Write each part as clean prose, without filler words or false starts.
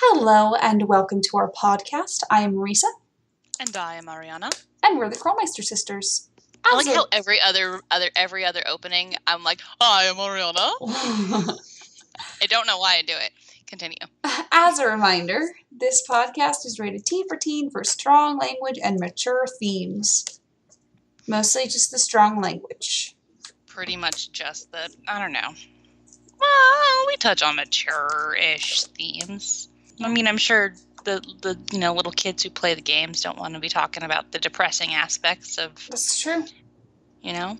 Hello and welcome to our podcast. I am Marisa. And I am Ariana. And we're the Krolmeister sisters. I like how every other opening, I'm like, I am Ariana. I don't know why I do it. Continue. As a reminder, this podcast is rated T for teen for strong language and mature themes. Mostly just the strong language. Pretty much just the, I don't know. Well, we touch on mature-ish themes. I mean, I'm sure the little kids who play the games don't want to be talking about the depressing aspects of... That's true. Yeah.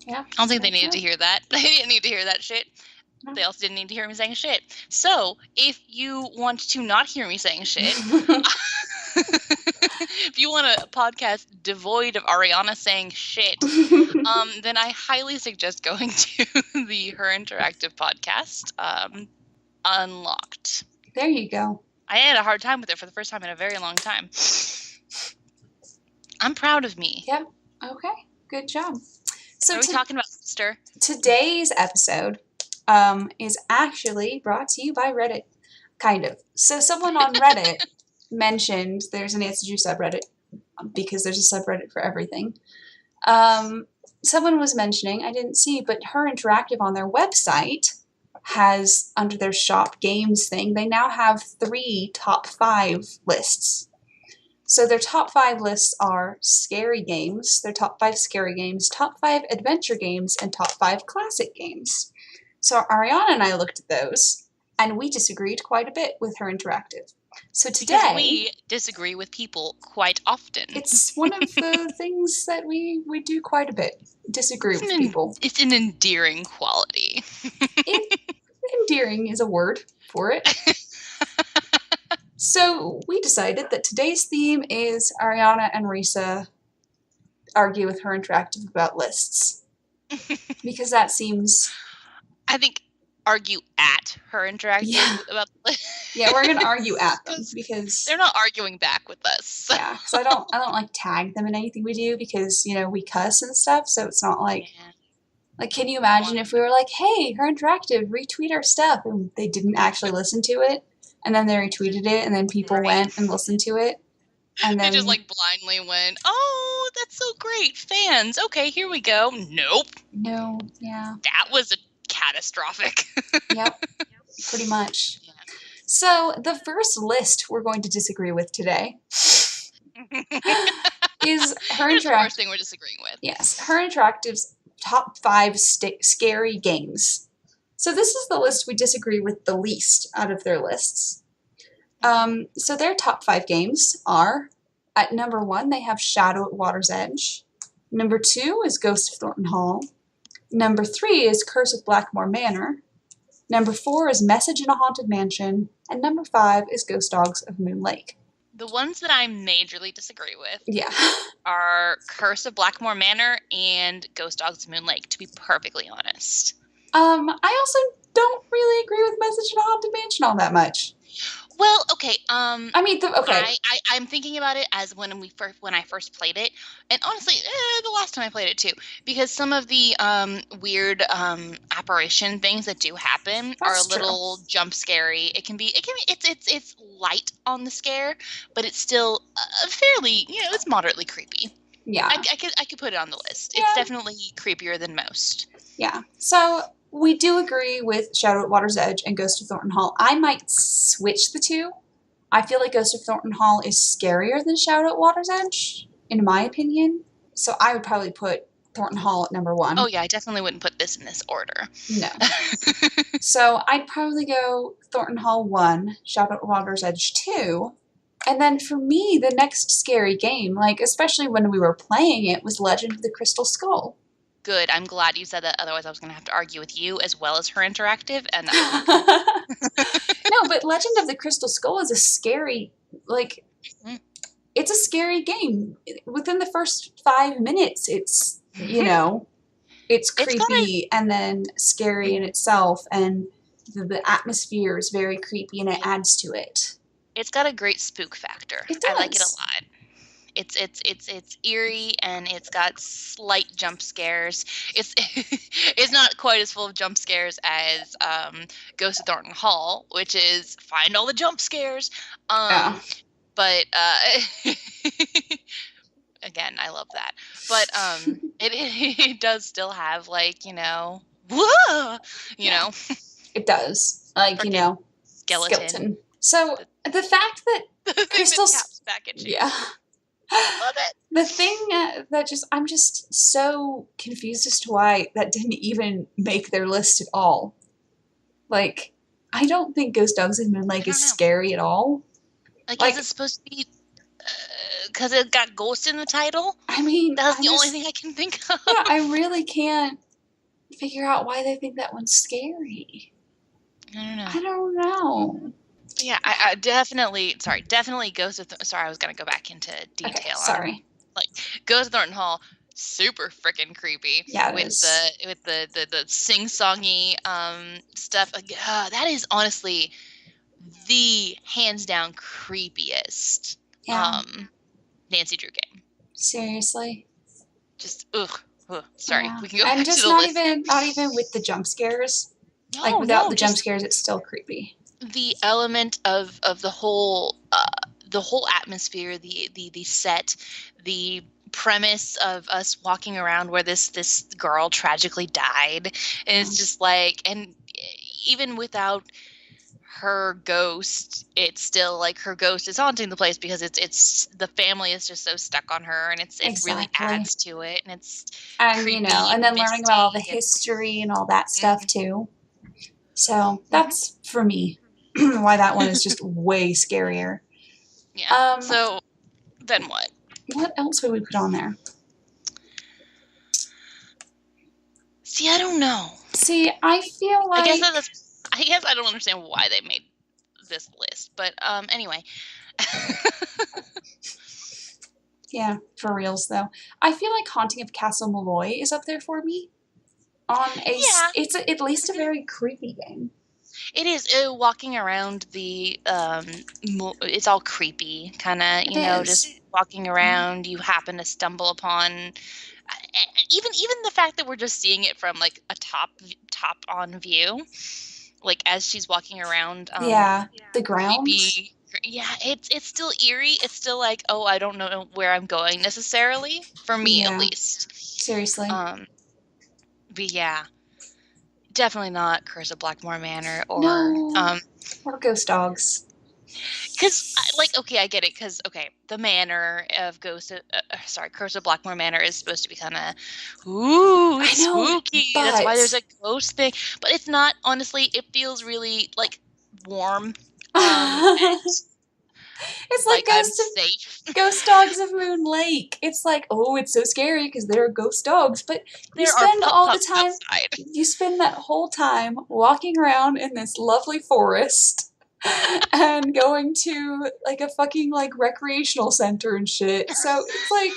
I don't think they needed to hear that. They didn't need to hear that shit. No. They also didn't need to hear me saying shit. So, if you want to not hear me saying shit, if you want a podcast devoid of Ariana saying shit, then I highly suggest going to the HerInteractive podcast, Unlocked. There you go. I had a hard time with it for the first time in a very long time. I'm proud of me. Yep. Okay. Good job. So what are we talking about, sister? Today's episode is actually brought to you by Reddit. Kind of. So someone on Reddit mentioned there's an Nancy Drew subreddit because there's a subreddit for everything. Someone was mentioning, I didn't see, but HerInteractive on their website has, under their shop games thing, they now have 3 top 5 lists. So their top 5 lists are scary games, their top 5 scary games, top 5 adventure games, and top 5 classic games. So Ariana and I looked at those, and we disagreed quite a bit with HerInteractive. So today... Because we disagree with people quite often. It's one of the things that we do quite a bit, disagree with people. It's an endearing quality. Endearing is a word for it. So we decided that today's theme is Ariana and Risa argue with HerInteractive about lists. Because that seems... I think argue at HerInteractive about the list. Yeah, we're going to argue at them because... They're not arguing back with us. Yeah, because I don't like tag them in anything we do because, we cuss and stuff, so it's not like... Yeah. Like, can you imagine if we were like, hey, HerInteractive, retweet our stuff, and they didn't actually listen to it, and then they retweeted it, and then people went and listened to it, and then... They just, blindly went, oh, that's so great, fans, okay, here we go. Nope. No, yeah. That was catastrophic. Yep, pretty much. Yeah. So, the first list we're going to disagree with today is HerInteractive... Here's the first thing we're disagreeing with. Yes, HerInteractive's top 5 scary games. So this is the list we disagree with the least out of their lists. So their top 5 games are, at number 1, they have Shadow at Water's Edge. Number 2 is Ghost of Thornton Hall. Number 3 is Curse of Blackmore Manor. Number 4 is Message in a Haunted Mansion. And number 5 is Ghost Dogs of Moon Lake. The ones that I majorly disagree with yeah. are Curse of Blackmore Manor and Ghost Dogs of Moon Lake, to be perfectly honest. I also don't really agree with Message in a Haunted Mansion all that much. Well, okay. Okay. I'm thinking about it as when I first played it, and honestly, the last time I played it too, because some of the weird apparition things that do happen are a little jump scary. It's light on the scare, but it's still fairly, it's moderately creepy. Yeah, I could put it on the list. Yeah. It's definitely creepier than most. Yeah. So. We do agree with Shadow at Water's Edge and Ghost of Thornton Hall. I might switch the two. I feel like Ghost of Thornton Hall is scarier than Shadow at Water's Edge, in my opinion. So I would probably put Thornton Hall at number 1. Oh yeah, I definitely wouldn't put this in this order. No. So I'd probably go Thornton Hall 1, Shadow at Water's Edge 2. And then for me, the next scary game, especially when we were playing it, was Legend of the Crystal Skull. Good. I'm glad you said that. Otherwise, I was going to have to argue with you as well as HerInteractive. And No, but Legend of the Crystal Skull is a scary, it's a scary game. Within the first 5 minutes, it's, it's creepy and then scary in itself. And the atmosphere is very creepy and it adds to it. It's got a great spook factor. It does. I like it a lot. It's eerie, and it's got slight jump scares. It's it's not quite as full of jump scares as Ghost of Thornton Hall, which is find all the jump scares. But again, I love that. But it does still have, like, whoa, know. It does. Like, skeleton. So the fact that Crystal taps back at you. Yeah. I love it. The thing that I'm just so confused as to why that didn't even make their list at all. Like, I don't think Ghost Dogs in Moonlake is scary at all. Like, is it supposed to be because it got ghost in the title? I mean, that's the only thing I can think of. Yeah, I really can't figure out why they think that one's scary. I don't know. Yeah, I definitely Ghost of I was gonna go back into detail. Okay, sorry. Like, Ghost of Thornton Hall, super freaking creepy. Yeah, with the sing-songy stuff. That is honestly the hands down creepiest Nancy Drew game. Seriously. Just sorry. Yeah. We can go back to the list. Not even with the jump scares. Without the jump scares, it's still creepy. The element of the whole atmosphere, the set, the premise of us walking around where this girl tragically died, and it's just like, and even without her ghost, it's still like her ghost is haunting the place because it's the family is just so stuck on her, and it really adds to it, and it's creepy, and then learning about all the history and all that stuff too. So that's for me why that one is just way scarier. Yeah. So then what? What else would we put on there? See, I don't know. See, I feel like I guess I don't understand why they made this list, but anyway. Yeah, for reals though. I feel like Haunting of Castle Malloy is up there for me. It's at least a very creepy game. It is. Walking around the it's all creepy, kind of, just walking around, you happen to stumble upon even the fact that we're just seeing it from like a top on view, like as she's walking around the ground. Creepy. Yeah, it's still eerie. It's still like, oh, I don't know where I'm going necessarily, for me at least. Seriously. But yeah, definitely not Curse of Blackmore Manor or Ghost Dogs. Because, okay, I get it. Because, the manor of Curse of Blackmore Manor is supposed to be kind of, it's spooky. That's why there's a ghost thing. But it's not, honestly. It feels really, warm. It's like Ghost Dogs of Moon Lake. It's like, it's so scary because there are ghost dogs, but you spend all the time. You spend that whole time walking around in this lovely forest and going to like a fucking recreational center and shit. So it's like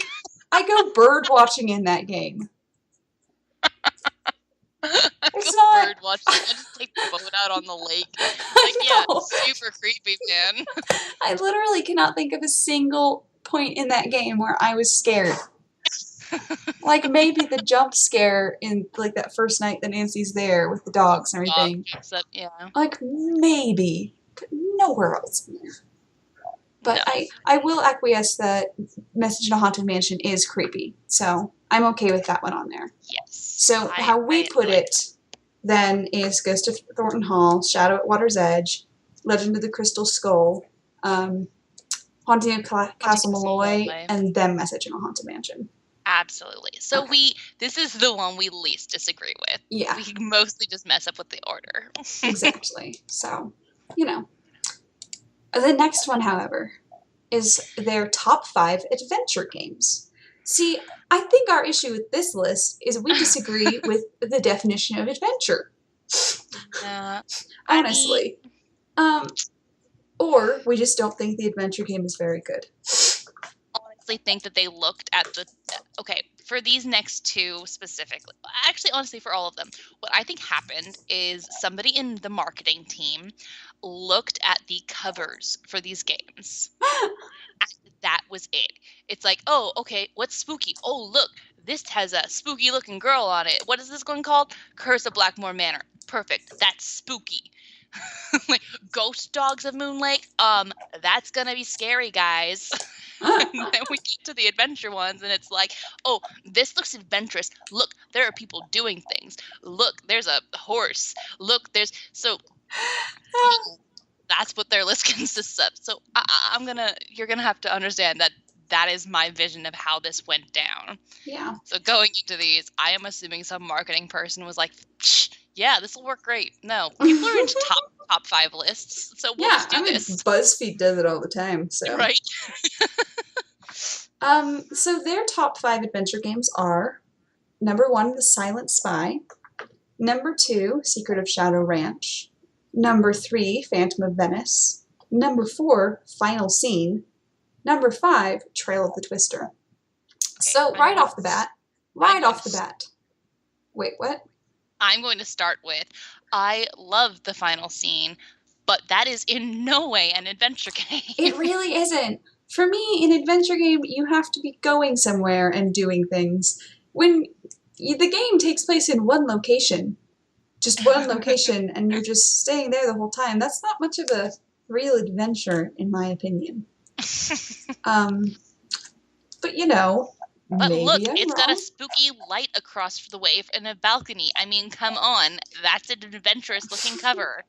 I go bird watching in that game. It's not bird watching. I just take the boat out on the lake. It's super creepy, man. I literally cannot think of a single point in that game where I was scared. Maybe the jump scare in that first night that Nancy's there with the dogs and everything. Maybe, but nowhere else in there. But no. I will acquiesce that Message in a Haunted Mansion is creepy, so I'm okay with that one on there. Yes. So how we put it then is Ghost of Thornton Hall, Shadow at Water's Edge, Legend of the Crystal Skull, Haunting of Castle Malloy, and then Message in a Haunted Mansion. Absolutely. So this is the one we least disagree with. Yeah. We mostly just mess up with the order. Exactly. So, The next one, however, is their top 5 adventure games. See, I think our issue with this list is we disagree with the definition of adventure. Honestly. Or we just don't think the adventure game is very good. Honestly, think that they looked at for these next two specifically. Actually, honestly, for all of them, what I think happened is somebody in the marketing team looked at the covers for these games. that was it. It's like, oh, okay, what's spooky? Oh, look, this has a spooky looking girl on it. What is this one called? Curse of Blackmore Manor. Perfect. That's spooky. Like Ghost Dogs of Moon Lake. That's gonna be scary, guys. And then we get to the adventure ones, and it's like, oh, this looks adventurous. Look, there are people doing things. Look, there's a horse. Look, there's so. That's what their list consists of. So you're gonna have to understand that is my vision of how this went down. Yeah. So going into these, I am assuming some marketing person was like, yeah, this will work great. No, people are into top 5 lists, so we'll just do this. BuzzFeed does it all the time. So right. So their top 5 adventure games are number 1, The Silent Spy. Number 2, Secret of Shadow Ranch. Number 3, Phantom of Venice. Number 4, Final Scene. Number 5, Trail of the Twister. Okay, so right off the bat. Wait, what? I'm going to start with, I love the Final Scene, but that is in no way an adventure game. It really isn't. For me, an adventure game, you have to be going somewhere and doing things. When the game takes place in one location, just one location, and you're just staying there the whole time, that's not much of a real adventure, in my opinion. But you know, but maybe look, I'm it's wrong. got a spooky light across the way in a balcony. I mean, come on, that's an adventurous looking cover.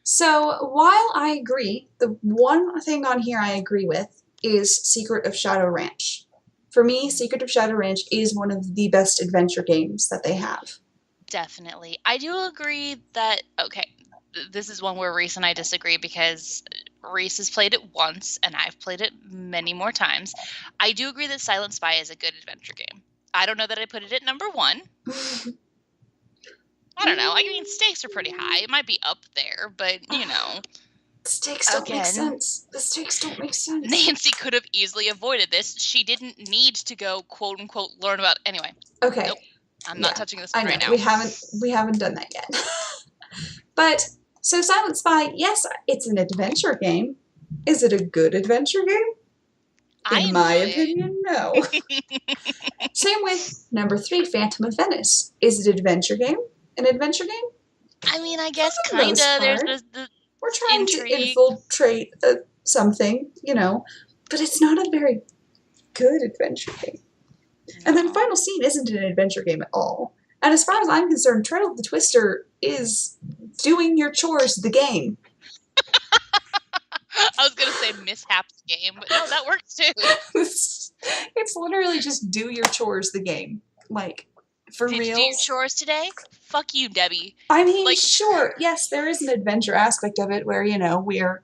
So while I agree, the one thing on here I agree with is Secret of Shadow Ranch. For me, Secret of Shadow Ranch is one of the best adventure games that they have. Definitely. I do agree that, okay, this is one where Reese and I disagree because Reese has played it once and I've played it many more times. I do agree that Silent Spy is a good adventure game. I don't know that I put it at number 1. I don't know. I mean, stakes are pretty high. It might be up there, but, you know. The stakes don't make sense. The stakes don't make sense. Nancy could have easily avoided this. She didn't need to go, quote unquote, learn about. Anyway. Okay. Nope. I'm not touching this one right now. We haven't done that yet. But so Silent Spy, yes, it's an adventure game. Is it a good adventure game? In my opinion, no. Same with number 3, Phantom of Venice. Is it an adventure game? I mean, I guess kind of. There's the we're trying intrigue. To infiltrate something, you know, but it's not a very good adventure game. No. And then Final Scene isn't an adventure game at all. And as far as I'm concerned, Trail of the Twister is doing your chores the game. I was going to say mishaps game, but no, that works too. It's literally just do your chores the game. Like, for real. Did you do your chores today? Fuck you, Debbie. I mean, sure, yes, there is an adventure aspect of it where, you know, we're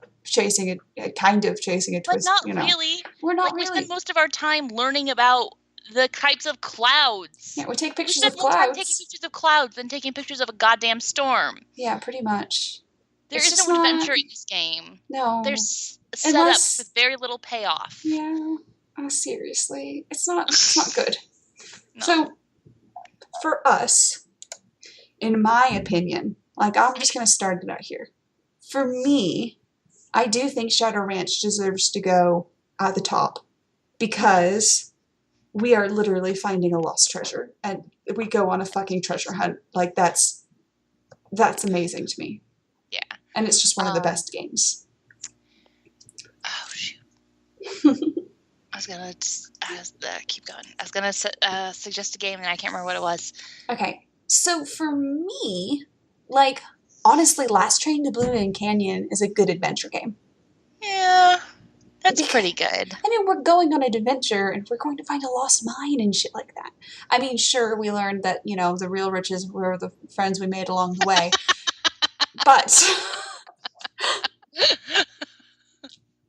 kind of chasing a twist. But not really. We're not really. We spend most of our time learning about the types of clouds. Yeah, we take pictures of clouds. More time taking pictures of clouds than taking pictures of a goddamn storm. Yeah, pretty much. There is no adventure in this game. No. There's setups with very little payoff. Yeah. Oh, seriously. It's not good. No. So, for us, in my opinion, like, I'm just going to start it out here. For me, I do think Shadow Ranch deserves to go at the top because we are literally finding a lost treasure and we go on a fucking treasure hunt. Like, that's amazing to me. Yeah. And it's just one of the best games. Oh, shoot. I was going to keep going. I was going to suggest a game and I can't remember what it was. Okay. So for me, like, honestly, Last Train to Blue Moon Canyon is a good adventure game. Yeah. That's pretty good. I mean, we're going on an adventure and we're going to find a lost mine and shit like that. I mean, sure, we learned that, you know, the real riches were the friends we made along the way. But,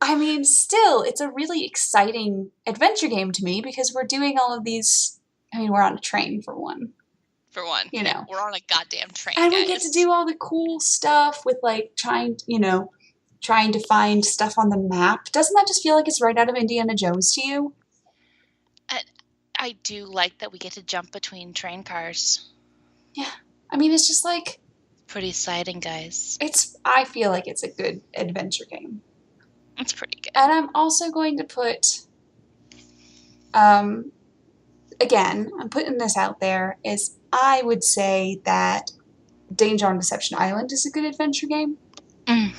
I mean, still, it's a really exciting adventure game to me because we're doing all of these, I mean, we're on a train for one. You know. We're on a goddamn train, and guys. We get to do all the cool stuff with, like, trying to find stuff on the map. Doesn't that just feel like it's right out of Indiana Jones to you? I do like that we get to jump between train cars. Yeah. I mean, it's just like... pretty exciting, guys. I feel like it's a good adventure game. It's pretty good. And I'm also going to put, again, I'm putting this out there, is I would say that Danger on Deception Island is a good adventure game. I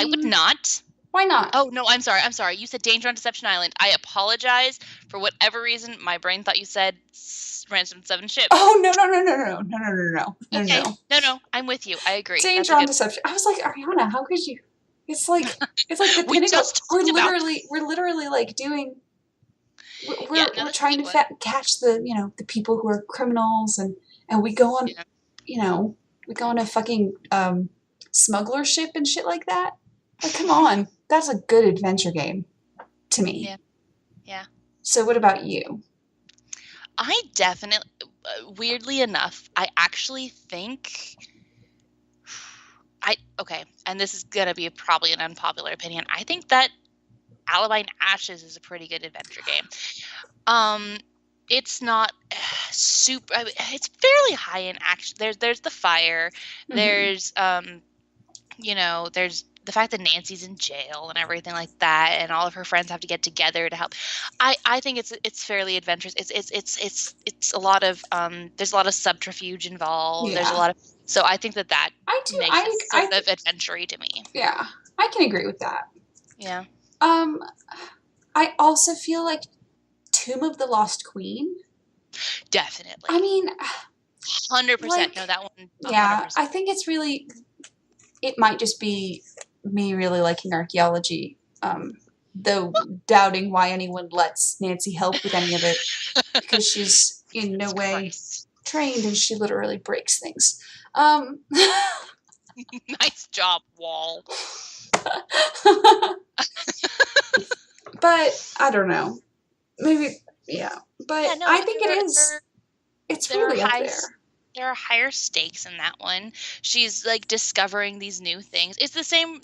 would not. Why not? Oh, no, I'm sorry. You said Danger on Deception Island. I apologize. For whatever reason, my brain thought you said Ransom 7 Ships. Oh, no. Okay. No, I'm with you. I agree. Danger on Deception. I was like, Ariana, how could you? It's like the pinnacle. We're literally like doing. We're trying to catch the people who are criminals, and we go on, we go on a fucking smuggler ship and shit like that. Like, come on, that's a good adventure game, to me. Yeah. So, what about you? I definitely, weirdly enough, I actually think. Okay, and this is gonna be probably an unpopular opinion. I think that Alibi and Ashes is a pretty good adventure game. It's not super. It's fairly high in action. There's the fire. Mm-hmm. There's there's the fact that Nancy's in jail and everything like that, and all of her friends have to get together to help. I think it's fairly adventurous. It's a lot of there's a lot of subterfuge involved. Yeah. There's a lot of, so I think that makes it sort of adventure-y to me. Yeah, I can agree with that. Yeah. I also feel like Tomb of the Lost Queen. Definitely. I mean, 100%. No, that one. 100%. Yeah, I think it's really. It might just be me really liking archaeology, though doubting why anyone lets Nancy help with any of it, because she's in no way trained and she literally breaks things. Nice job, Wall. But I don't know. Maybe, yeah. But yeah, no, I think it is. It's really up there. There are higher stakes in that one. She's like discovering these new things. It's the same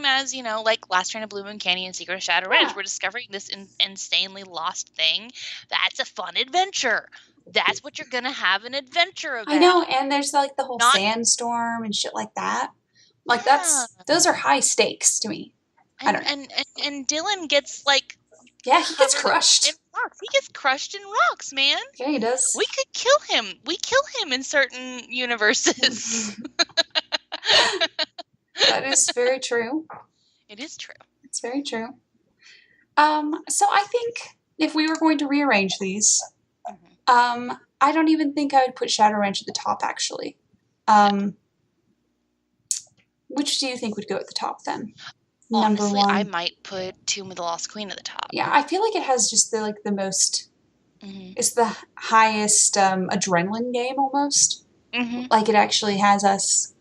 as, like Last Train to Blue Moon Canyon and Secret of Shadow Ridge. We're discovering this insanely lost thing. That's a fun adventure. That's what you're going to have an adventure about. I know, and there's like the whole sandstorm and shit like that. Like those are high stakes to me. I don't know. And Dylan gets like... Yeah, he gets crushed. He gets crushed in rocks, man. Yeah, he does. We could kill him. We kill him in certain universes. That is very true. It is true. It's very true. So I think if we were going to rearrange these, I don't even think I would put Shadow Ranch at the top, actually. Which do you think would go at the top then? Honestly, Number 1. I might put Tomb of the Lost Queen at the top. Yeah, I feel like it has just the most. It's the highest adrenaline game almost. Like it actually has us.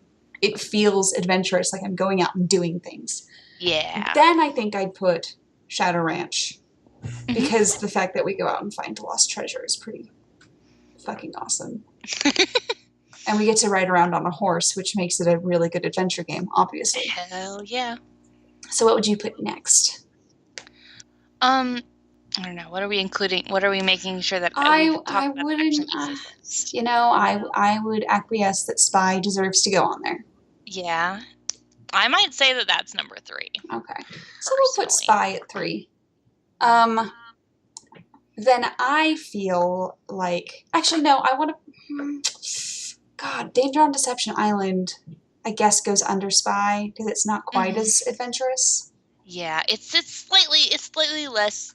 It feels adventurous, like I'm going out and doing things. Yeah. Then I think I'd put Shadow Ranch, because the fact that we go out and find lost treasure is pretty fucking awesome. And we get to ride around on a horse, which makes it a really good adventure game, obviously. Hell yeah. So what would you put next? I don't know. What are we including? What are we making sure that I wouldn't? I would acquiesce that Spy deserves to go on there. Yeah, I might say that that's number 3. Okay, so we'll put Spy at 3. Then I feel like I want to. God, Danger on Deception Island, I guess, goes under Spy because it's not quite as adventurous. Yeah, it's slightly less.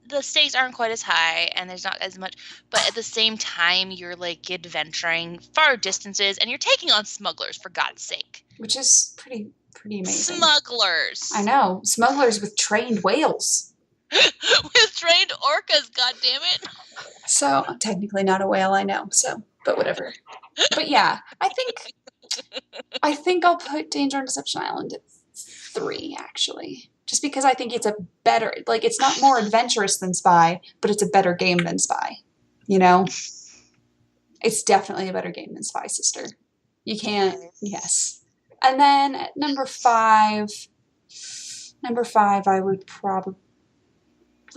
The stakes aren't quite as high, and there's not as much. But at the same time, you're like adventuring far distances, and you're taking on smugglers, for God's sake. Which is pretty amazing. Smugglers. I know, smugglers with trained whales. With trained orcas, goddammit. So technically not a whale, I know. So, but whatever. But yeah, I think I'll put Danger on Deception Island at 3, actually. Just because I think it's a better, like, it's not more adventurous than Spy, but it's a better game than Spy. It's definitely a better game than Spy, sister. You can't, yes. And then at number 5, I would probably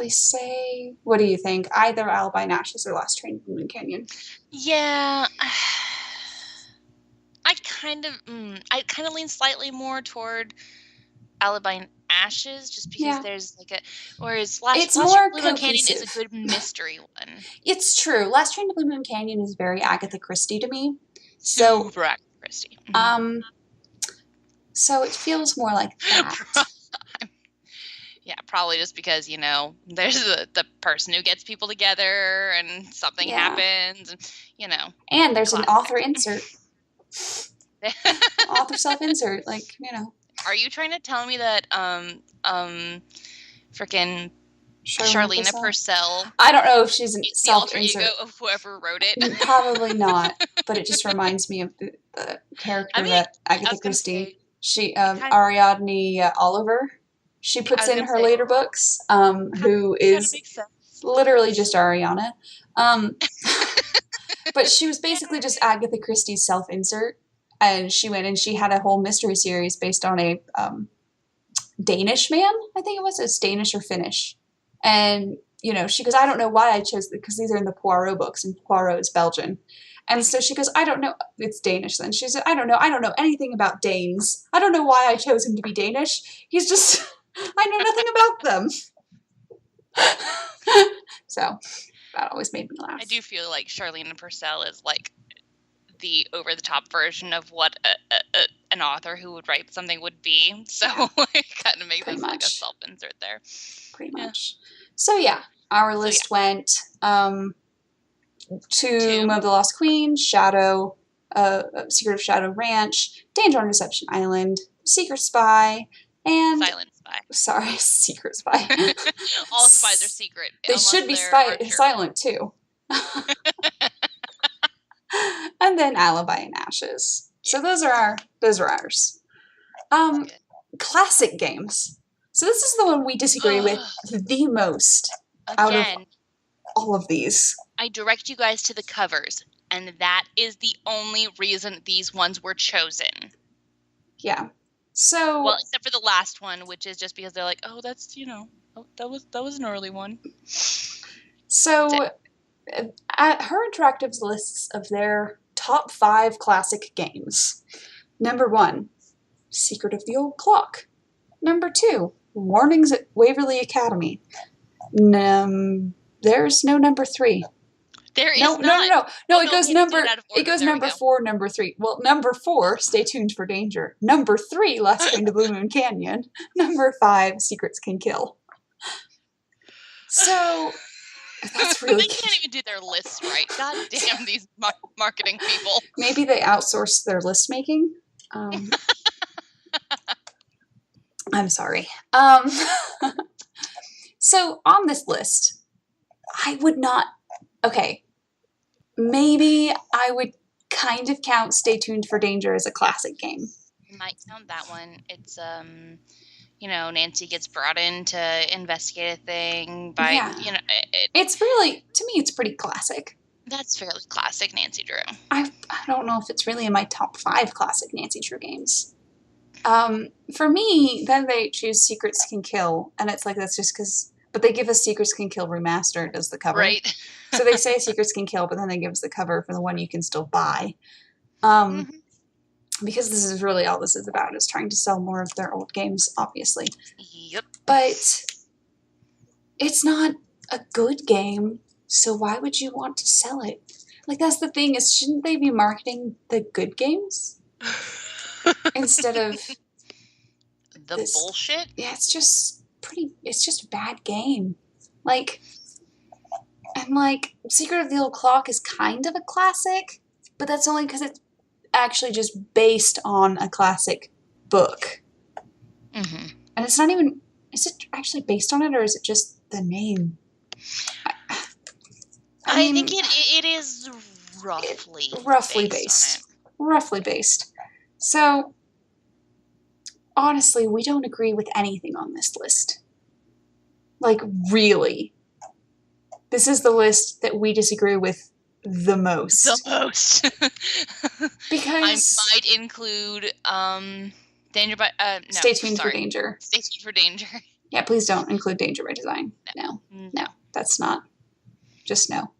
say, what do you think? Either Alibi and Ashes or Last Train to Moon Canyon. Yeah. I kind of lean slightly more toward Alibi and Ashes, just because there's like a, whereas Last Train to Blue Moon Canyon is a good mystery one. It's true. Last Train to Blue Moon Canyon is very Agatha Christie to me. Super Agatha Christie. So it feels more like that. Yeah, probably just because, there's the person who gets people together and something happens, and, And there's an author insert. Author self-insert, Are you trying to tell me that, frickin' Charlene Purcell? I don't know if she's a self-insert. The alter ego of whoever wrote it. Probably not, but it just reminds me of the character that Agatha Christie, Ariadne Oliver, she puts in her later books, who is literally just Ariana. But she was basically just Agatha Christie's self-insert, and she went and she had a whole mystery series based on a Danish man, I think it was. It's Danish or Finnish. And, she goes, I don't know why I chose it, because these are in the Poirot books, and Poirot is Belgian. And so she goes, I don't know. It's Danish then. She said, I don't know anything about Danes. I don't know why I chose him to be Danish. He's just, I know nothing about them. So that always made me laugh. I do feel like Charlene Purcell is like the over-the-top version of what an author who would write something would be. So it kind of makes it like a self-insert there. Pretty much. So yeah, our list went to Moon of the Lost Queen, Shadow, Secret of Shadow Ranch, Danger on Deception Island, Secret Spy, and Silent Spy. Sorry, Secret Spy. All spies are secret. They should be silent too. And then Alibi and Ashes. So those are ours. Classic games. So this is the one we disagree with the most out of all of these. I direct you guys to the covers, and that is the only reason these ones were chosen. Yeah. So well, except for the last one, which is just because they're like, oh, that's that was an early one. So at HerInteractive's lists of their top 5 classic games. Number 1, Secret of the Old Clock. Number 2, Warnings at Waverly Academy. There's no number 3. There is no. It goes number go. 4, number 3. Well, number 4, Stay Tuned for Danger. Number 3, Last Train to Blue Moon Canyon. Number 5, Secrets Can Kill. So that's really. They can't even do their lists right. God damn these marketing people. Maybe they outsource their list making. I'm sorry. So on this list, I would not. Okay, maybe I would kind of count Stay Tuned for Danger as a classic game. I might count that one. It's Nancy gets brought in to investigate a thing by it's really, to me, it's pretty classic. That's fairly classic Nancy Drew. I don't know if it's really in my top 5 classic Nancy Drew games. For me, then they choose Secrets Can Kill, and it's like that's just because. But they give us Secrets Can Kill Remastered as the cover. Right. So they say Secrets Can Kill, but then they give us the cover for the one you can still buy. Because this is really all this is about, is trying to sell more of their old games, obviously. Yep. But it's not a good game, so why would you want to sell it? Like, that's the thing, is shouldn't they be marketing the good games? Instead of the bullshit? Yeah, it's just a bad game. Like, and like, Secret of the Old Clock is kind of a classic, but that's only because it's actually just based on a classic book. Mm-hmm. And it's not even, is it actually based on it, or is it just the name? I think it is roughly based. Roughly based. So, honestly, we don't agree with anything on this list. Like, really. This is the list that we disagree with the most. Because I might include Danger by Stay Tuned for Danger. Stay Tuned for Danger. Yeah, please don't include Danger by Design. No, that's not. Just no.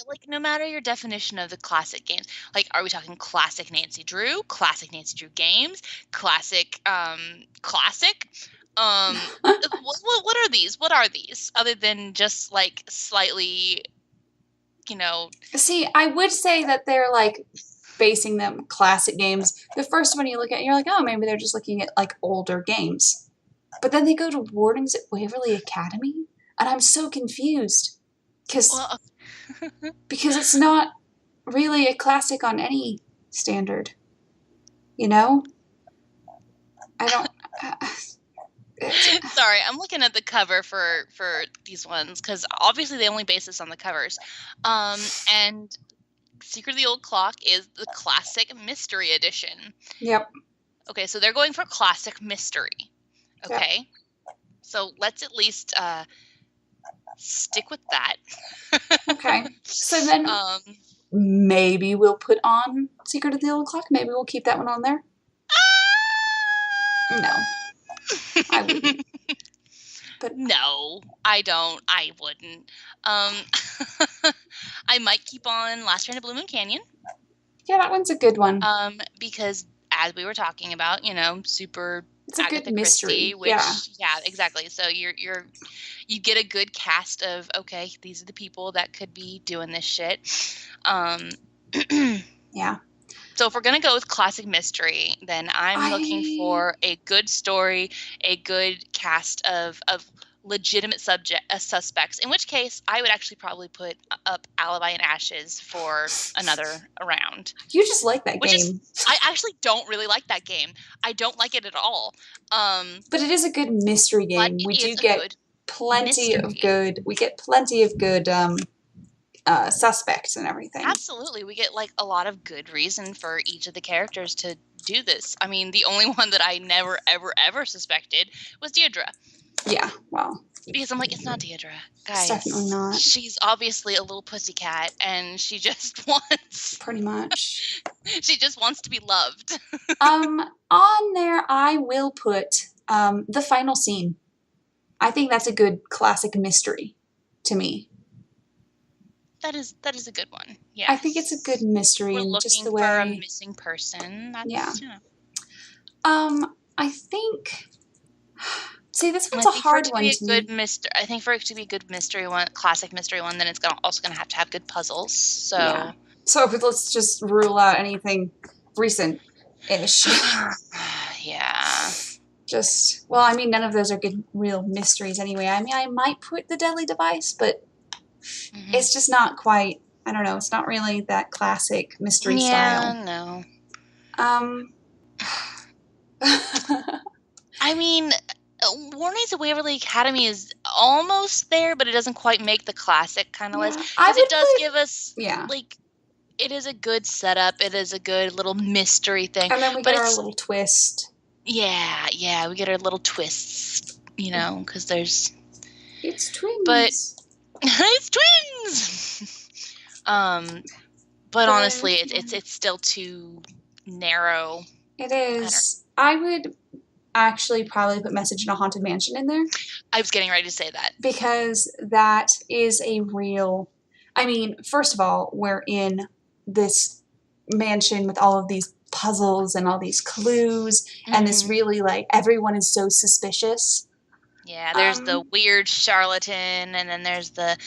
like, no matter your definition of the classic games, like, are we talking classic Nancy Drew games, classic, classic? What are these? What are these? Other than just, like, slightly, you know... See, I would say that they're, like, basing them classic games. The first one you look at, you're like, oh, maybe they're just looking at, like, older games. But then they go to Wardens at Waverly Academy, and I'm so confused. Because it's not really a classic on any standard. You know? I don't... Sorry, I'm looking at the cover for these ones, because obviously they only base this on the covers. And Secret of the Old Clock is the classic mystery edition. Yep. Okay, so they're going for classic mystery. Okay? Yep. So let's at least stick with that. Okay. So then maybe we'll put on Secret of the Old Clock. Maybe we'll keep that one on there. No. I wouldn't. But no, I don't. I wouldn't. I might keep on Last Train to Blue Moon Canyon. Yeah, that one's a good one. Because as we were talking about, super... It's a Agatha good mystery. Christie, which, yeah, exactly. So you get a good cast of, okay, these are the people that could be doing this shit. Yeah. So if we're gonna go with classic mystery, then I'm looking for a good story, a good cast of legitimate suspects. In which case, I would actually probably put up Alibi and Ashes for another round. You just like that game. I actually don't really like that game. I don't like it at all. But it is a good mystery game. We do get plenty of good. We get plenty of good suspects and everything. Absolutely, we get like a lot of good reason for each of the characters to do this. I mean, the only one that I never, ever, ever suspected was Deirdre. Yeah, well. Because I'm like, it's not Deirdre. Guys, it's definitely not. She's obviously a little pussycat, and she just wants... Pretty much. She just wants to be loved. On there, I will put the final scene. I think that's a good classic mystery to me. That is a good one. Yeah. I think it's a good mystery. We're and looking just the way... for a missing person. That's, yeah. I think... See, this one's a hard one to me. I think for it to be a good mystery one, classic mystery one, then it's also going to have good puzzles. So, yeah. So let's just rule out anything recent-ish. Yeah. Well, I mean, none of those are good real mysteries anyway. I mean, I might put The Deadly Device, but it's just not quite, I don't know, it's not really that classic mystery style. Yeah, no. I mean... Warnings of Waverly Academy is almost there, but it doesn't quite make the classic kind of list. Because it does give us, like, it is a good setup. It is a good little mystery thing. And then we get our little twist. Yeah, we get our little twists, because there's... It's twins. But, it's twins! But honestly, it's still too narrow. It is. I would... actually probably put Message in a Haunted Mansion in there. I was getting ready to say that. Because that is a real... I mean, first of all, we're in this mansion with all of these puzzles and all these clues, and this really, like, everyone is so suspicious. Yeah, there's the weird charlatan, and then there's the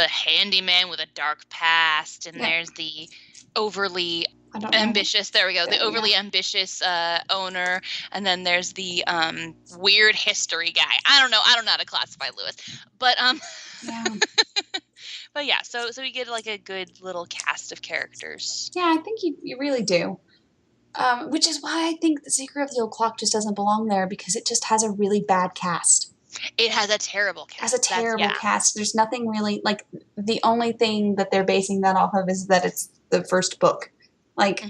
handyman with a dark past, and there's the overly... ambitious, there we go. The overly ambitious owner, and then there's the weird history guy. I don't know how to classify Lewis, but but yeah. So we get like a good little cast of characters. Yeah, I think you really do. Which is why I think The Secret of the Old Clock just doesn't belong there, because it just has a really bad cast. It has a terrible cast. Cast. There's nothing really, like, the only thing that they're basing that off of is that it's the first book. Like,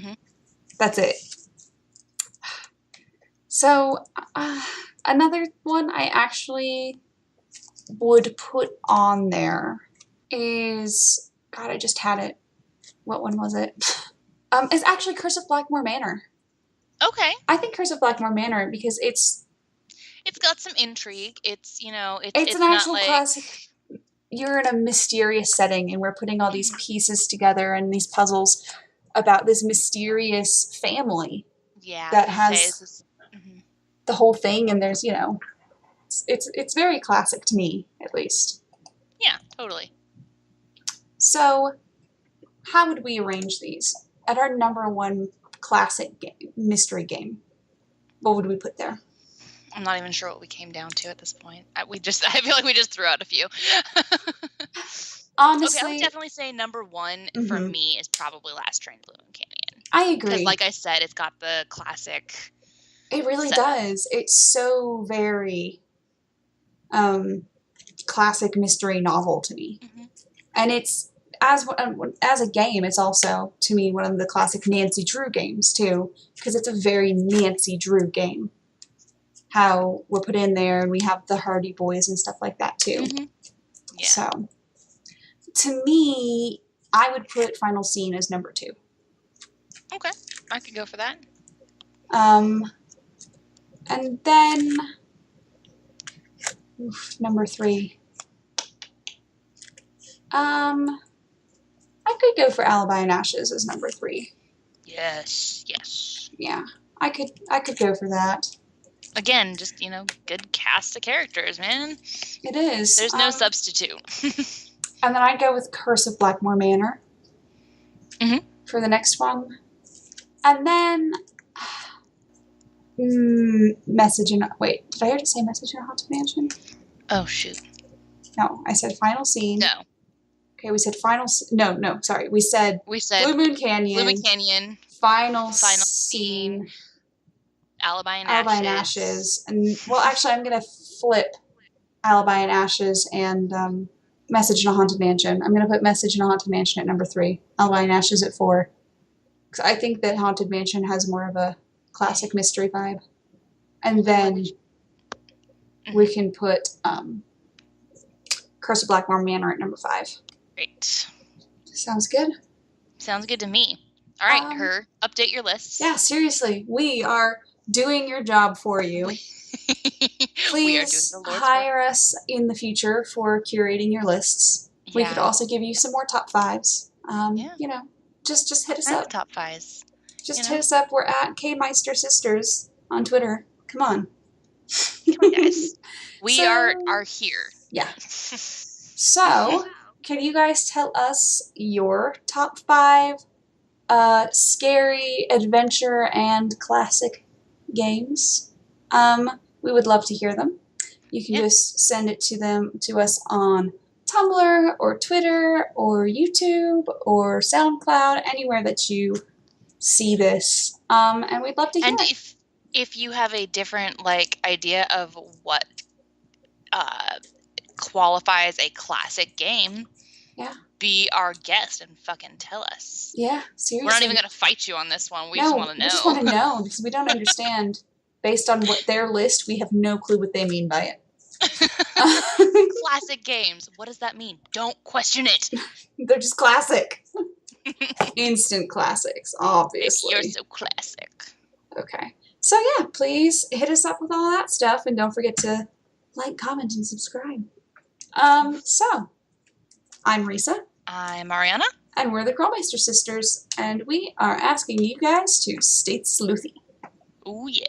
that's it. So, another one I actually would put on there is... God, I just had it. What one was it? It's actually Curse of Blackmore Manor. Okay. I think Curse of Blackmore Manor, because it's got some intrigue. It's, it's an actual classic, you're in a mysterious setting and we're putting all these pieces together and these puzzles about this mysterious family that has the whole thing, and there's, you know, it's very classic to me, at least. Yeah, totally. So how would we arrange these? At our number one classic game, mystery game, what would we put there? I'm not even sure what we came down to at this point. I feel like we just threw out a few. Honestly, okay, I would definitely say number one for me is probably Last Train to Blue Moon Canyon. I agree. Because, like I said, it's got the classic. It really does. It's so very classic mystery novel to me, and it's as a game. It's also to me one of the classic Nancy Drew games too, because it's a very Nancy Drew game. How we're put in there, and we have the Hardy Boys and stuff like that too. Yeah. So, to me, I would put Final Scene as number 2. Okay, I could go for that. And then number 3. I could go for Alibi and Ashes as number 3. Yes. Yeah, I could go for that. Again, just, you know, good cast of characters, man. It is. There's no substitute. And then I'd go with Curse of Blackmore Manor for the next one. And then Message in... Wait, did I already say Message in a Haunted Mansion? Oh, shoot. No, I said Final Scene. No. Okay, we said No, sorry. We said Blue Moon Canyon. Final Scene. Alibi and Ashes. And, well, actually, I'm going to flip Alibi and Ashes and Message in a Haunted Mansion. I'm going to put Message in a Haunted Mansion at number 3. Alibi and Ashes at 4. Because I think that Haunted Mansion has more of a classic mystery vibe. And then we can put Curse of Blackmore Manor at number 5. Great. Sounds good? Sounds good to me. All right, update your lists. Yeah, seriously. We are doing your job for you. Please hire us in the future for curating your lists. Yeah. We could also give you some more top 5s. You know, just hit us up. Top 5s. Just hit us up. We're at Krolmeister Sisters on Twitter. Come on. Come on, guys. We are here. Yeah. So, can you guys tell us your top 5 scary, adventure, and classic games? We would love to hear them. You can just send it to us on Tumblr or Twitter or YouTube or SoundCloud, anywhere that you see this. And we'd love to hear it. And if you have a different idea of what qualifies a classic game, be our guest and fucking tell us. Yeah, seriously. We're not even going to fight you on this one. We just want to know. We just want to know because we don't understand. Based on what their list, we have no clue what they mean by it. Classic games. What does that mean? Don't question it. They're just classic. Instant classics, obviously. You're so classic. Okay. So yeah, please hit us up with all that stuff, and don't forget to like, comment, and subscribe. So, I'm Risa. I'm Mariana. And we're the Krolmeister Sisters, and we are asking you guys to stay sleuthy. Oh yeah.